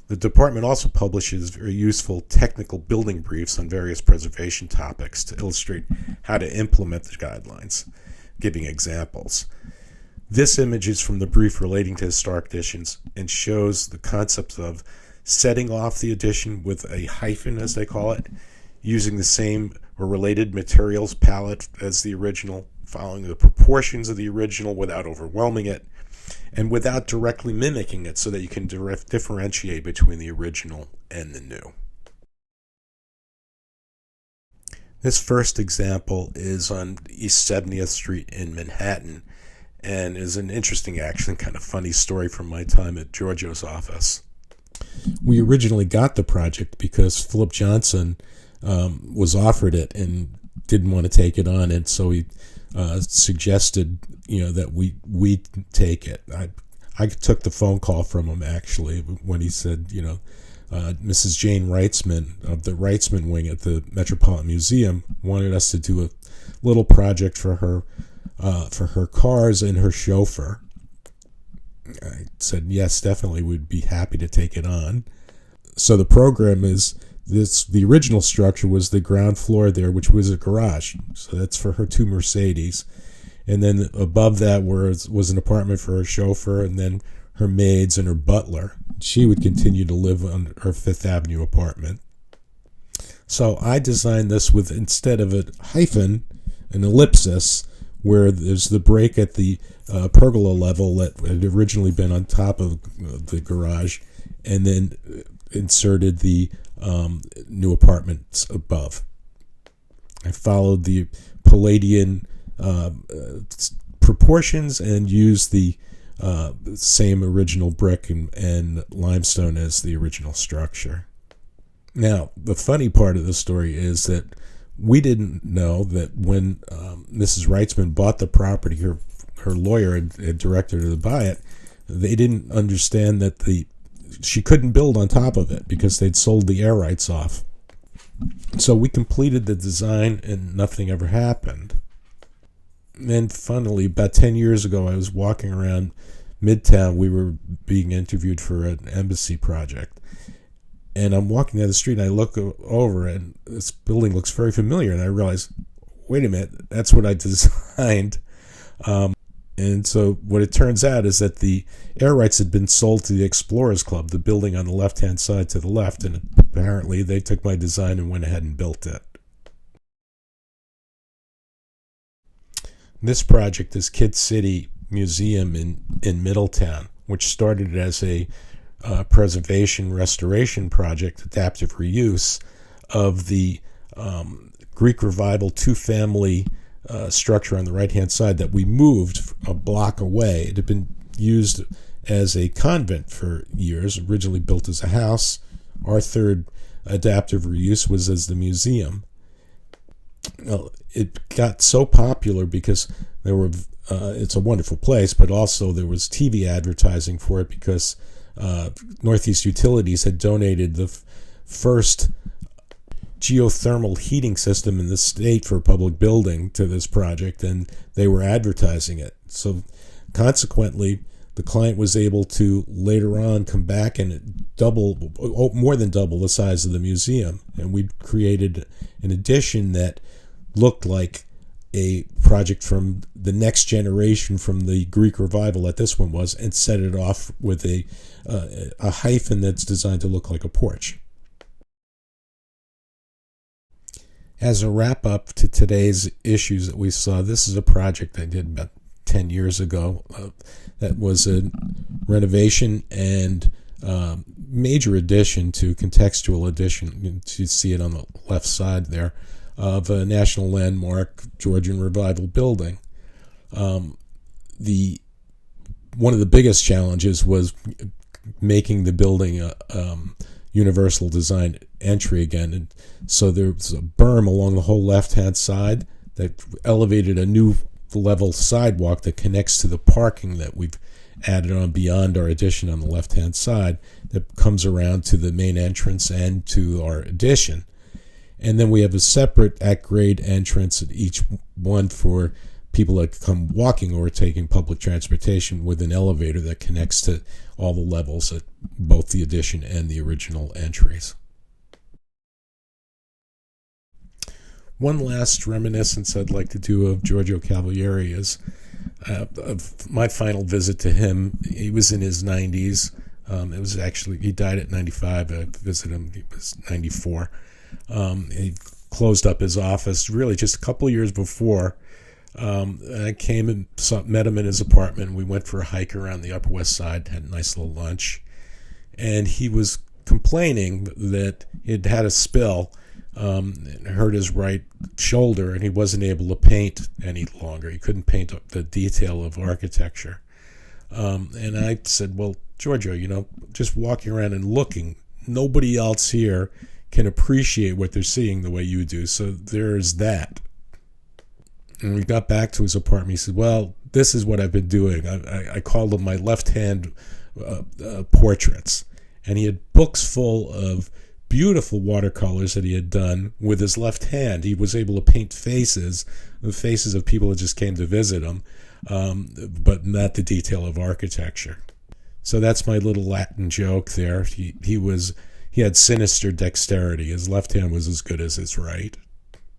The department also publishes very useful technical building briefs on various preservation topics to illustrate how to implement the guidelines, giving examples. This image is from the brief relating to historic additions and shows the concepts of setting off the addition with a hyphen, as they call it, using the same or related materials palette as the original, following the proportions of the original without overwhelming it, and without directly mimicking it, so that you can differentiate between the original and the new. This first example is on East 70th Street in Manhattan, and is an interesting, actually kind of funny story from my time at Giorgio's office. We originally got the project because Philip Johnson was offered it and didn't want to take it on, and so he suggested that we take it. I took the phone call from him, actually, when he said, Mrs. Jane Reitzman of the Reitzman wing at the Metropolitan Museum wanted us to do a little project for her cars and her chauffeur. I said, yes, definitely, we'd be happy to take it on. So the program is this: the original structure was the ground floor there, which was a garage. So that's for her two Mercedes. And then above that was an apartment for her chauffeur, and then her maids and her butler. She would continue to live on her Fifth Avenue apartment. So I designed this with, instead of a hyphen, an ellipsis, where there's the break at the pergola level that had originally been on top of the garage, and then inserted the new apartments above. I followed the Palladian proportions and used the same original brick and limestone as the original structure. Now, the funny part of the story is that we didn't know that when Mrs. Reitzman bought the property, her lawyer had directed her to buy it. They didn't understand that she couldn't build on top of it because they'd sold the air rights off. So we completed the design and nothing ever happened. And then finally, about 10 years ago, I was walking around Midtown. We were being interviewed for an embassy project. And I'm walking down the street, and I look over, and this building looks very familiar. And I realize, wait a minute, that's what I designed. And so what it turns out is that the air rights had been sold to the Explorers Club, the building on the left-hand side to the left. And apparently they took my design and went ahead and built it. This project is Kid City Museum in Middletown, which started as a preservation restoration project, adaptive reuse of the Greek Revival two-family structure on the right-hand side that we moved a block away. It had been used as a convent for years, originally built as a house. Our third adaptive reuse was as the museum. Well, it got so popular because there were it's a wonderful place, but also there was TV advertising for it because Northeast Utilities had donated the first geothermal heating system in the state for a public building to this project, and they were advertising it. So consequently, the client was able to later on come back and more than double the size of the museum, and we created an addition that looked like a project from the next generation from the Greek Revival that this one was, and set it off with a hyphen that's designed to look like a porch. As a wrap-up to today's issues that we saw, this is a project I did about 10 years ago that was a renovation and major addition to contextual addition. You see it on the left side there, of a national landmark Georgian Revival building. One of the biggest challenges was making the building a universal design entry again, and so there's a berm along the whole left-hand side that elevated a new level sidewalk that connects to the parking that we've added on beyond our addition on the left-hand side, that comes around to the main entrance and to our addition. And then we have a separate at-grade entrance at each one for people that come walking or taking public transportation, with an elevator that connects to all the levels at both the addition and the original entries. One last reminiscence I'd like to do of Giorgio Cavaglieri is of my final visit to him. He was in his 90s. It was actually, he died at 95. I visited him, he was 94. He closed up his office really just a couple of years before. I came and met him in his apartment. We went for a hike around the Upper West Side, had a nice little lunch, and he was complaining that he'd had a spill, and hurt his right shoulder, and he wasn't able to paint any longer. He couldn't paint the detail of architecture. And I said, well, Giorgio, just walking around and looking, nobody else here can appreciate what they're seeing the way you do, so there's that. And we got back to his apartment. He said, well, this is what I've been doing. I called them my left-hand portraits. And he had books full of beautiful watercolors that he had done with his left hand. He was able to paint the faces of people that just came to visit him, but not the detail of architecture. So that's my little Latin joke there. He had sinister dexterity. His left hand was as good as his right.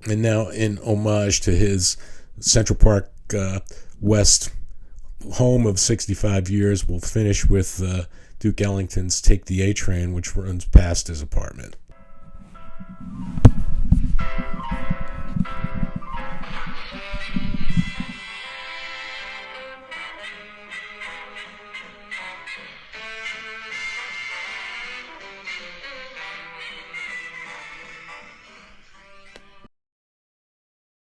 And now, in homage to his Central Park West home of 65 years, we'll finish with Duke Ellington's Take the A Train, which runs past his apartment.